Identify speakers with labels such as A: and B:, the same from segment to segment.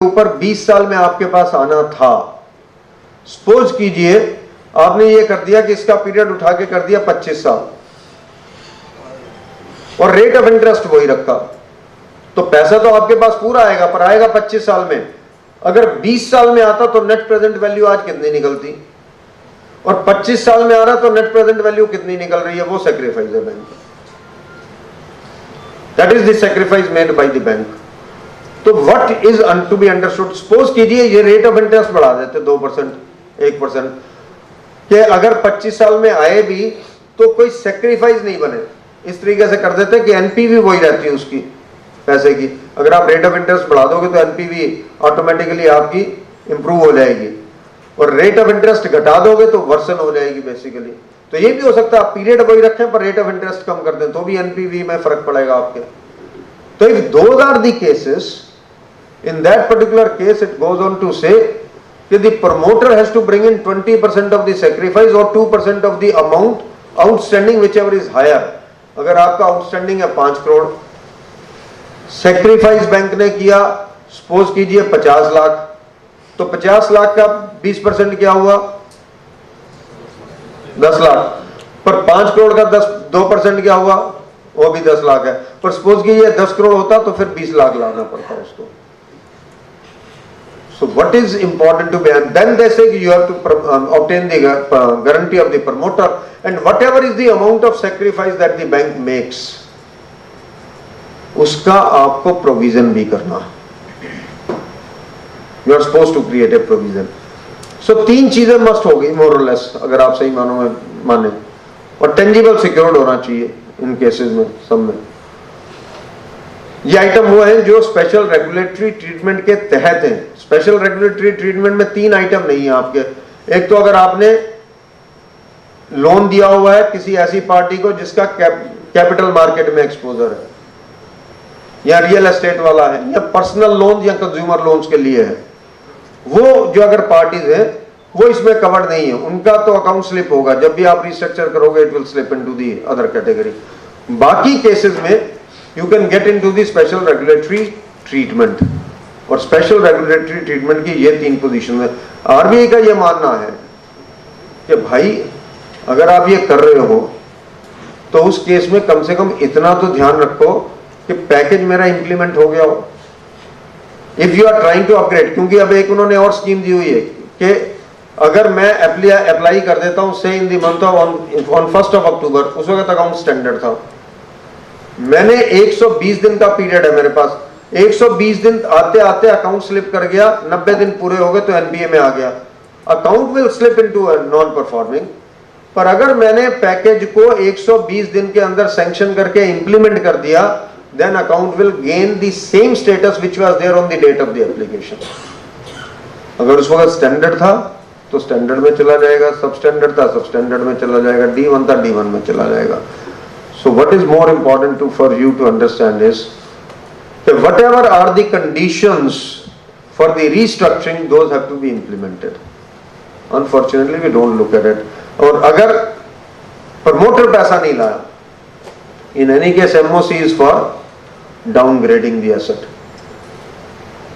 A: ऊपर 20 साल में आपके पास आना था। सपोज कीजिए आपने ये कर दिया कि इसका पीरियड उठा के कर दिया 25 साल और रेट ऑफ इंटरेस्ट वही रखा, तो पैसा तो आपके पास पूरा आएगा, पर आएगा 25 साल में। अगर 20 साल में आता तो नेट प्रेजेंट वैल्यू आज कितनी निकलती, और 25 साल में आ रहा तो नेट प्रेजेंट वैल्यू कितनी निकल रही है। वो सेक्रीफाइस है bank, that is the sacrifice made by the bank. तो what is to be understood, suppose कीजिए ये रेट ऑफ इंटरेस्ट बढ़ा देते 2%, 1%, कि अगर 25 साल में आए भी तो कोई सेक्रीफाइस नहीं बने, इस तरीके से कर देते कि एनपीवी वही रहती है उसकी पैसे की। अगर आप रेट ऑफ इंटरेस्ट बढ़ा दोगे तो एनपीवी ऑटोमेटिकली आपकी इंप्रूव हो जाएगी, और रेट ऑफ इंटरेस्ट घटा दोगे तो वर्सन हो जाएगी बेसिकली। तो ये भी हो सकता है आप पीरियड वही रखें पर रेट ऑफ इंटरेस्ट कम कर दें तो भी एनपीवी में फर्क पड़ेगा आपके। तो if those are the cases, in that particular case it goes on to say that the promoter has to bring in 20% of the sacrifice or 2% of the amount outstanding whichever is higher। अगर आपका outstanding है 5 crore, sacrifice bank ने किया suppose कीजिए 50 लाख, तो 50 लाख का 20% क्या हुआ 10 लाख, पर 5 करोड़ का 2% क्या हुआ, वो भी 10 लाख है। पर सपोज कीजिए 10 करोड़ होता तो फिर 20 लाख लाना पड़ता उसको। So what is important to be, and then they say you have to obtain the guarantee of the promoter, and whatever is the amount of sacrifice that the bank makes, उसका आपको provision भी करना। You are supposed to create a provision. So 3 चीजें must हो गई more or less, अगर आप सही माने, और टेंजिबल सिक्योर्ड होना चाहिए इन केसेस में सब में। ये आइटम वो है जो स्पेशल रेगुलेटरी ट्रीटमेंट के तहत है। स्पेशल रेगुलेटरी ट्रीटमेंट में 3 आइटम नहीं है आपके। एक तो अगर आपने लोन दिया हुआ है किसी ऐसी पार्टी को जिसका कैपिटल मार्केट में एक्सपोजर है, या रियल एस्टेट वाला है, या पर्सनल लोन या कंज्यूमर लोन्स के लिए है, वो जो अगर पार्टीज है वो इसमें कवर्ड नहीं है, उनका तो अकाउंट स्लिप होगा। जब भी आप रिस्ट्रक्चर करोगे it will slip into the other category. बाकी केसेस में you can get into the special regulatory treatment, और स्पेशल रेगुलेटरी ट्रीटमेंट की ये 3 पोजीशन है। आरबीआई का ये मानना है कि भाई अगर आप ये कर रहे हो तो उस केस में कम से कम इतना तो ध्यान रखो कि पैकेज मेरा इंप्लीमेंट हो गया हो। If you are trying to upgrade, क्योंकि अब एक उन्होंने और स्कीम दी हुई है कि अगर मैं अप्लाई कर देता हूं से इन द मंथ ऑन 1 अक्टूबर, उस वक्त अकाउंट स्टैंडर्ड था, मैंने 120 दिन का पीरियड है मेरे पास, 120 दिन आते आते अकाउंट स्लिप कर गया, 90 दिन पूरे हो गए तो एनपीए में आ गया, account will slip into non performing. पर अगर मैंने पैकेज को 120 दिन के अंदर सैंक्शन करके इंप्लीमेंट कर दिया, then account will gain the same status which was there on the date of the application. अगर उस वक्त स्टैंडर्ड था तो स्टैंडर्ड में चला जाएगा, सब स्टैंडर्ड था सब स्टैंडर्ड में चला जाएगा, D1 था D1 में चला जाएगा। So what is more important for you to understand is that whatever are the conditions for the restructuring, those have to be implemented. Unfortunately, we don't look at it. और अगर promoter पैसा नहीं लाया, in any case MOC is for downgrading the asset.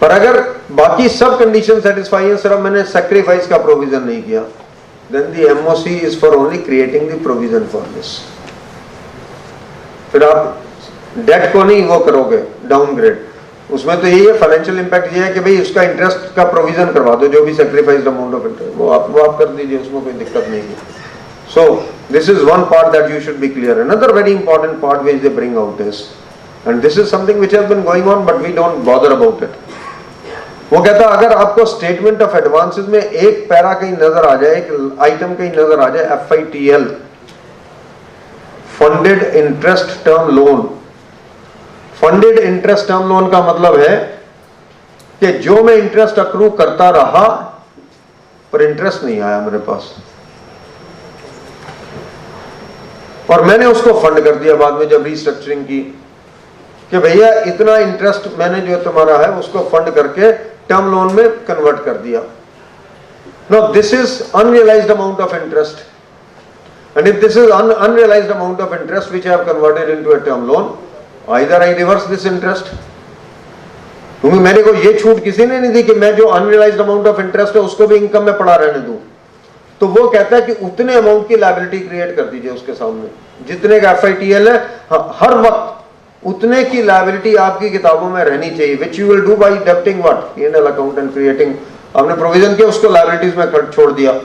A: पर अगर बाकी सब conditions satisfy हैं, सिर्फ मैंने sacrifice का provision नहीं किया, then the MOC is for only creating the provision for this. फिर आप डेट को नहीं वो करोगे डाउनग्रेड, उसमें तो यही है, फाइनेंशियल इंपैक्ट ये है कि भाई उसका इंटरेस्ट का प्रोविजन करवा दो, जो भी सेक्रीफाइस्ड अमाउंट ऑफ इंटरेस्ट वो आप कर दीजिए, उसमें कोई दिक्कत नहीं है। So this is one part that you should be clear. Another very important part which they bring out is, and this is something which has been going on but we don't bother about it. वो कहता है अगर आपको statement of advances में एक para कहीं नजर आ जाए, एक आइटम कहीं नजर आ जाए FITL, funded interest term loan. Funded interest term loan का मतलब है कि जो मैं इंटरेस्ट अक्रू करता रहा पर इंटरेस्ट नहीं आया मेरे पास, और मैंने उसको फंड कर दिया बाद में जब रिस्ट्रक्चरिंग की कि भैया इतना इंटरेस्ट मैंने जो तुम्हारा है उसको फंड करके टर्म लोन में कन्वर्ट कर दिया। Now this is unrealised amount of interest, and if this is unrealized amount of interest which I have converted into a term loan, either I reverse this interest क्योंकि मेरे को ये छूट किसी ने नहीं दी कि मैं जो अनरियलाइज्ड अमाउंट ऑफ इंटरेस्ट है उसको भी इनकम में पड़ा रहने दूं। तो वो कहता है कि उतने अमाउंट की लायबिलिटी क्रिएट कर दीजिए उसके सामने, जितने का FITL है हर वक्त उतने की लायबिलिटी आपकी किताबों में रहनी चाहिए, which you will do by debiting what P&L account and creating. आपने प्रोविजन किया, उसको लायबिलिटीज में कट छोड़ दिया।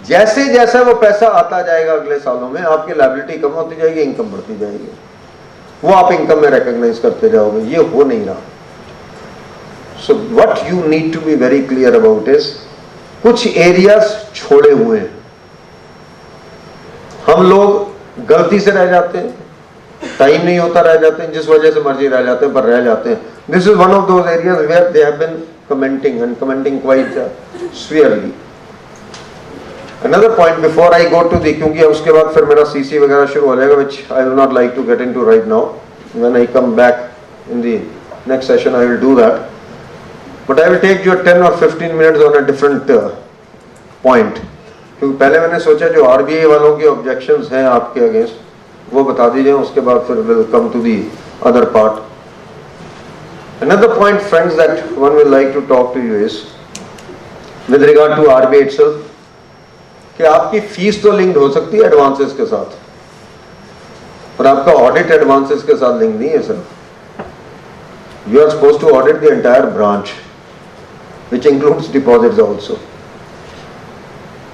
A: जैसे जैसे वो पैसा आता जाएगा अगले सालों में आपकी लायबिलिटी कम होती जाएगी, इनकम बढ़ती जाएगी, वो आप इनकम में रिकॉग्नाइज करते जाओगे। ये हो नहीं रहा। So what you need to be very clear about is कुछ एरियाज छोड़े हुए हैं। हम लोग गलती से रह जाते हैं, टाइम नहीं होता रह जाते हैं, जिस वजह से मर्जी रह जाते हैं पर रह जाते हैं। This is one of those areas where they have been commenting and commenting quite severely. Another point before I go to the, क्योंकि उसके बाद फिर मेरा CC वगैरह शुरू हो जाएगा, which I will not like to get into right now. When I come back in the next session, I will do that. But I will take your 10 or 15 minutes on a different point. क्योंकि पहले मैंने सोचा जो RBI वालों के objections हैं आपके against वो बता दीजिए, उसके बाद फिर will come to the other part. Another point, friends, that one will like to talk to you is with regard to RBI itself. कि आपकी फीस तो लिंक्ड हो सकती है एडवांसेस के साथ, पर आपका ऑडिट एडवांसेस के साथ लिंक नहीं है sir. You are suppose to audit the entire branch which includes deposits also,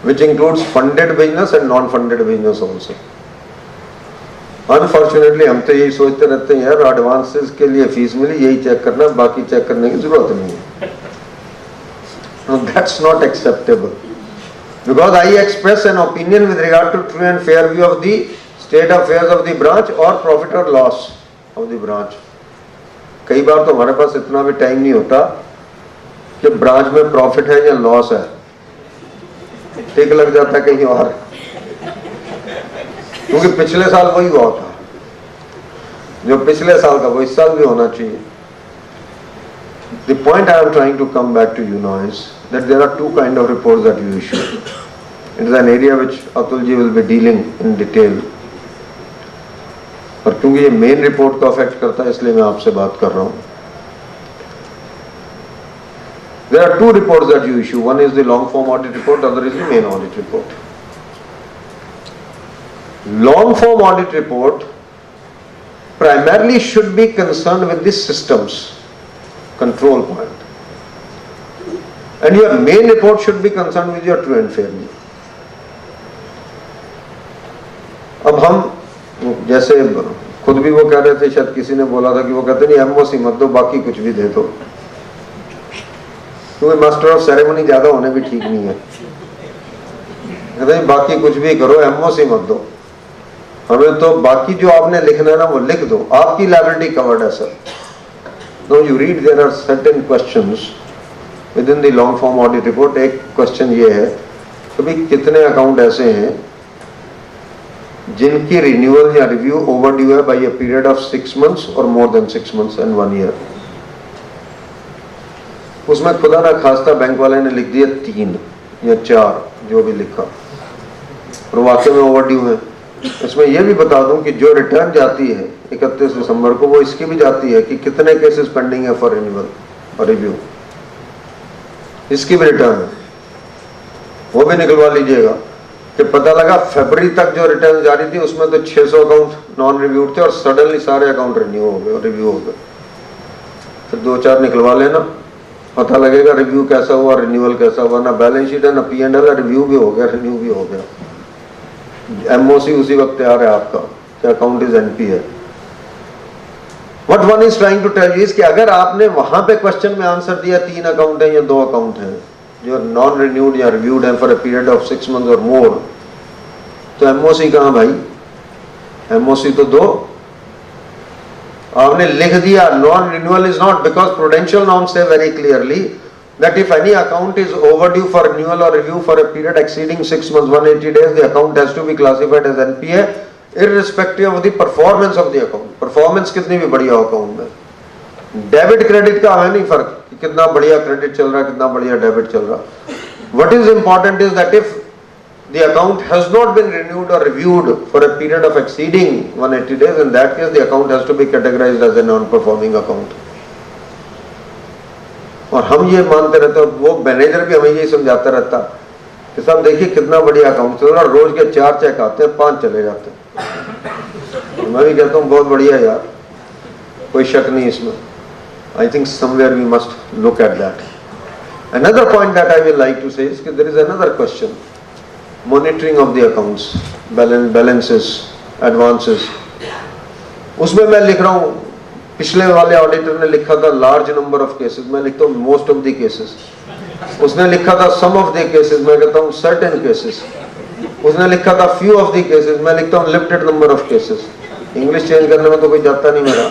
A: which includes funded business and non funded business also. Unfortunately हम तो यही सोचते रहते हैं यार एडवांसेस के लिए फीस मिली, यही चेक करना, बाकी चेक करने की जरूरत नहीं है। That's not acceptable, because I express an opinion with regard to true and fair view of the state affairs of the branch or profit or loss of the branch. कई बार तो हमारे पास इतना भी टाइम नहीं होता कि ब्रांच में profit है या लॉस है, ठीक लग जाता है कहीं और, क्योंकि पिछले साल वही हुआ था, जो पिछले साल का वो इस साल भी होना चाहिए। The point I am trying to come back to you now is that there are two kind of reports that you issue. It is an area which Atul ji will be dealing in detail. और क्योंकि ये main report को affect करता है इसलिए मैं आपसे बात कर रहा हूँ। There are two reports that you issue. One is the long form audit report, other is the main audit report. Long form audit report primarily should be concerned with the systems, control point, and your main report should be concerned with your true and fair view. अब हम जैसे खुद भी वो कह रहे थे, शायद किसी ने बोला था कि वो कहते नहीं MOC मत दो, बाकी कुछ भी दे दो, क्योंकि मास्टर ऑफ सेरेमनी ज्यादा होने भी ठीक नहीं है। कहते हैं बाकी कुछ भी करो, MOC मत दो, हमें तो बाकी जो आपने लिखना है ना वो लिख दो, आपकी लायबिलिटी कवर्ड है sir. Now you read, there are certain questions within the long form audit report. एक क्वेश्चन ये है कि भाई कितने अकाउंट ऐसे हैं जिनकी रिन्यूअल या रिव्यू ओवरड्यू है by a period of 6 months और more than 6 months and 1 year। उसमें खुदा ना खास्ता बैंक वाले ने लिख दिया 3 या 4 जो भी लिखा, और वाकई में ओवरड्यू है। इसमें यह भी बता दूं कि जो रिटर्न जाती है 31 दिसंबर को, वो इसकी भी जाती है कि कितने केसेस पेंडिंग है फॉर रिन्यूअल और रिव्यू, इसकी भी रिटर्न है, वो भी निकलवा लीजिएगा। कि पता लगा फरवरी तक जो रिटर्न जारी थी उसमें तो 600 अकाउंट नॉन रिव्यूड थे और सडनली सारे अकाउंट रिन्यू हो गए और रिव्यू हो गए। फिर 2-4 निकलवा लेना, पता लगेगा रिव्यू कैसा हुआ, रिन्यूअल कैसा हुआ। ना बैलेंस शीट है ना P&L है, रिव्यू भी हो गया, रिन्यू भी हो गया। MOC उसी वक्त तैयार है आपका कि अकाउंट इज NP है। What one is trying to tell you is कि अगर आपने वहां पे क्वेश्चन में आंसर दिया 3 अकाउंट है या 2 अकाउंट हैं जो नॉन रिन्यूड या रिव्यूड है for a period of 6 months और मोर, तो MOC कहां भाई? MOC तो दो। आपने लिख दिया non renewal is not, because prudential norms से very clearly that if any account is overdue for renewal or review for a period exceeding 6 months 180 days, the account has to be classified as NPA irrespective of the performance of the account. Performance कितनी भी बढ़िया हो account में, debit credit का है नहीं फर्क कि कितना बढ़िया क्रेडिट चल रहा है कितना बढ़िया डेबिट चल रहा। What is important is that if the account has not been renewed or reviewed for a period of exceeding 180 days, in that case the account has to be categorized as a non-performing account. और हम ये मानते रहते, वो manager भी हमें यही समझाता रहता कि साहब देखिए कितना बढ़िया अकाउंट चल रहा है, रोज के 4 चेक आते हैं, 5 चले जाते हैं। मैं भी कहता हूँ बहुत बढ़िया यार, कोई शक नहीं इसमें। I think somewhere we must look at that. Another point that I will like to say is that there is another question, monitoring of the accounts, balances, advances. उसमें मैं लिख रहा हूँ, पिछले वाले ऑडिटर ने लिखा था लार्ज नंबर ऑफ केसेस, मैं लिखता हूँ मोस्ट ऑफ द केसेस। उसने लिखा था सम ऑफ द केसेस, मैं कहता हूँ सर्टेन केसेस। उसने लिखा था फ्यू ऑफ द केसेस, मैं लिखता हूँ limited number of cases. English change करने में तो कोई जाता नहीं मेरा।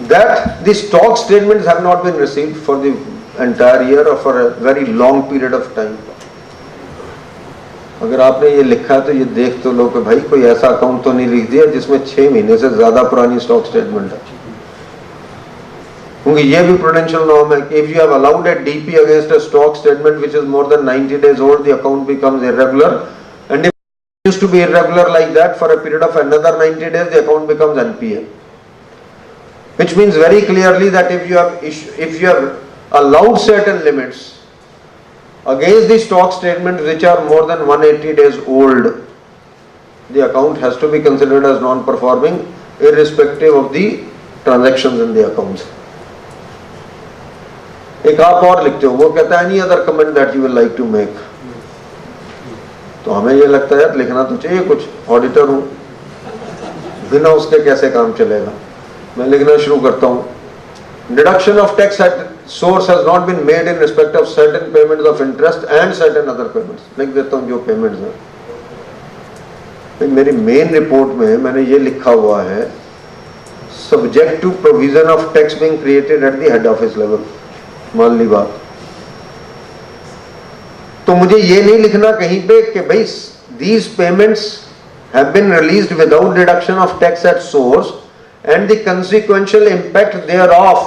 A: That the stock statements have not been received for the entire year or for a very long period of time. अगर आपने ये लिखा है तो ये देख तो लो कि भाई कोई ऐसा अकाउंट तो नहीं लिख दिया जिसमें 6 महीने से ज्यादा पुरानी स्टॉक स्टेटमेंट है, क्योंकि ये भी प्रूडेंशियल नॉर्म है कि if you have allowed a DP against a stock statement which is more than 90 days old, the account becomes irregular, and if it used to be irregular like that for a period of another 90 days, the account becomes NPA. Which means very clearly that if you have allowed certain limits against the stock statements which are more than 180 days old, the account has to be considered as non-performing irrespective of the transactions in the accounts. एक आप और लिखते हो, वो कहता है any other comment that you will like to make. तो हमें ये लगता है यार लिखना तो चाहिए कुछ, ऑडिटर हूं, बिना उसके कैसे काम चलेगा। मैं लिखना शुरू करता हूं, deduction of tax at source has not been made in respect of certain payments of interest and certain other payments. लिख देता हूं जो पेमेंट्स हैं। मेरी मेन रिपोर्ट में मैंने ये लिखा हुआ है, subject to provision of tax being created at the head office level. मान ली बात, तो मुझे ये नहीं लिखना कहीं पे कि भाई these payments have been released without deduction of tax at source and the consequential impact thereof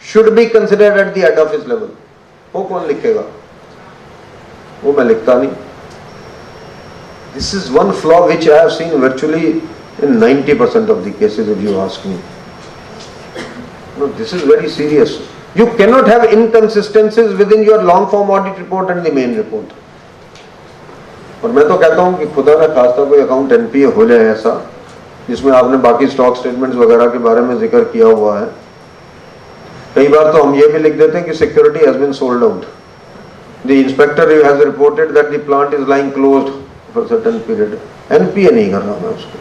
A: should be considered at the head office level. वो कौन लिखेगा? वो मैं लिखता नहीं। This is one flaw which I have seen virtually in 90% of the cases if you ask me. No, this is very serious. You cannot have inconsistencies within your long form audit report and the main report. और मैं तो कहता हूँ कि खुदा ना खास्ता कोई अकाउंट NPA हो जाए ऐसा जिसमें आपने बाकी स्टॉक स्टेटमेंट्स वगैरह के बारे में जिक्र किया हुआ है। कई बार तो हम ये भी लिख देते हैं कि security has been sold out, the inspector has reported that the plant is lying closed for certain period. NPA नहीं कर रहा मैं उसको,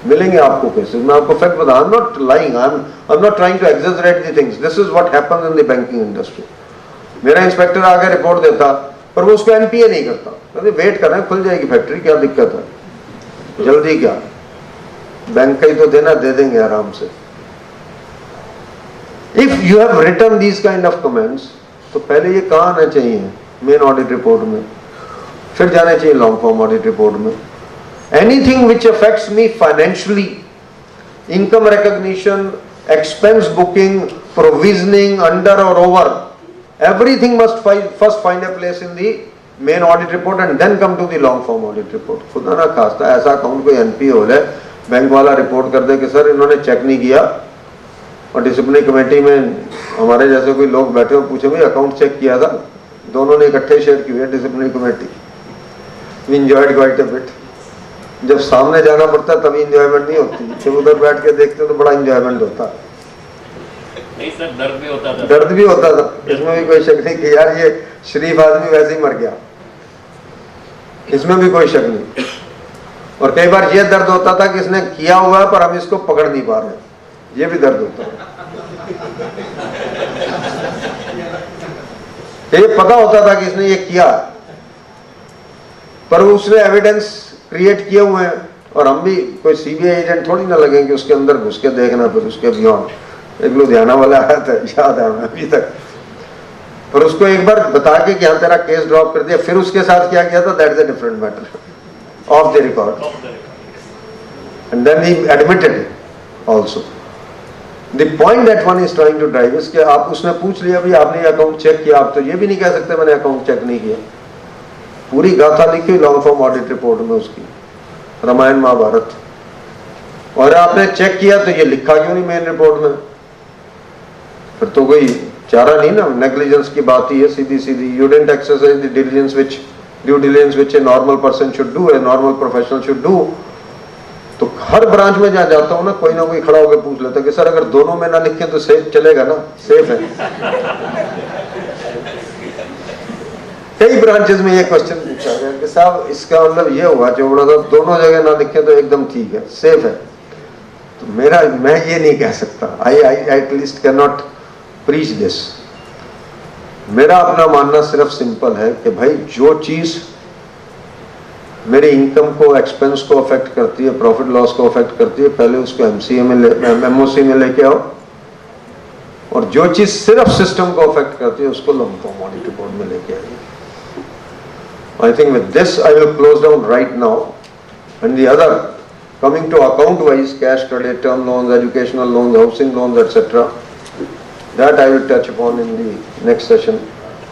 A: मिलेंगे आपको केसेस, मैं आपको फैक्ट बता, I am not lying, I am not trying to exaggerate the things, this is what happens in the banking industry. मेरा इंस्पेक्टर आके रिपोर्ट देता पर वो उसको NPA नहीं करता, कहते वेट कर रहे हैं खुल जाएगी फैक्ट्री, क्या दिक्कत है, जल्दी क्या, बैंक का ही तो देना, दे देंगे आराम से। If you have written these kind of comments, तो पहले ये कहाँ आना चाहिए मेन ऑडिट रिपोर्ट में, फिर जाना चाहिए लॉन्ग फॉर्म ऑडिट रिपोर्ट में। Anything which affects me financially, income recognition, expense booking, provisioning under और over, everything must first find a place in the main audit report and then come to the long form audit report. खुदा ना खास्ता ऐसा account कोई NPA हो जाए, bank वाला report कर दे कि सर इन्होंने चेक नहीं किया, और डिसिप्लिनरी कमेटी में हमारे जैसे कोई लोग बैठे हो, पूछे भाई अकाउंट चेक किया था, दोनों ने इकट्ठे शेयर किए disciplinary committee. We enjoyed quite a bit. जब सामने जाना पड़ता है तभी एंजॉयमेंट नहीं होती, जब उधर बैठ के देखते तो बड़ा एंजॉयमेंट होता है।
B: नहीं सर, दर्द भी होता था।
A: दर्द भी होता था, इसमें भी कोई शक नहीं कि यार ये शरीफ आदमी वैसे ही मर गया, इसमें भी कोई शक नहीं। और कई बार ये दर्द होता था कि इसने किया हुआ है पर हम इसको पकड़ नहीं पा रहे, ये भी दर्द होता है। ये पता होता था कि इसने ये किया पर उसने एविडेंस क्रिएट किए हुए हैं, और हम भी कोई CBI एजेंट थोड़ी ना लगेंगे उसके अंदर घुस के देखना, फिर उसके बियॉन्ड। एक लुधियाना वाला आया था, याद है हमें अभी तक, पर उसको एक बार बता के कि हाँ तेरा केस ड्रॉप कर दिया, फिर उसके साथ क्या किया था, that is a different matter, off the record, and then he admitted it also. The point that one is trying to drive is कि आप उसने पूछ लिया भी आपने अकाउंट चेक किया, आप तो ये भी नहीं कह सकते मैंने अकाउंट चेक नहीं किया। पूरी गाथा लिखी लॉन्ग फॉर्म ऑडिट रिपोर्ट में उसकी, रामायण महाभारत, और आपने चेक किया तो ये लिखा क्यों नहीं मेन रिपोर्ट में? फिर तो कोई चारा नहीं ना, नेग्लिजेंस की बात ही है सीधी सीधी. You didn't exercise the diligence which due diligence which a normal person should do, a normal professional should do. तो हर ब्रांच में जहां जाता हूं ना, कोई ना कोई खड़ा होकर पूछ लेता है कि सर अगर दोनों में ना लिखे तो सेफ चलेगा ना? सेफ है. कई ब्रांचेस में ये क्वेश्चन पूछा गया कि साहब इसका मतलब ये हुआ चोपड़ा साहब दोनों जगह ना लिखे तो एकदम ठीक है, सेफ है. तो मैं ये नहीं कह सकता. I at least can not preach this. मेरा अपना मानना सिर्फ सिंपल है कि भाई जो चीज मेरे इनकम को, एक्सपेंस को अफेक्ट करती है, प्रॉफिट लॉस को अफेक्ट करती है, पहले उसको एमसीए में एमओसी में लेके आओ, और जो चीज सिर्फ सिस्टम को अफेक्ट करती है उसको लंपम ऑडिट रिपोर्ट में लेके आइए. I think with this I will close down right now, and the other, coming to account wise, cash credit, term loans, educational loans, housing loans, etc., that I will touch upon in the next session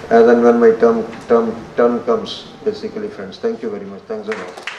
A: as and when my turn comes, basically friends. Thank you very much. Thanks a lot.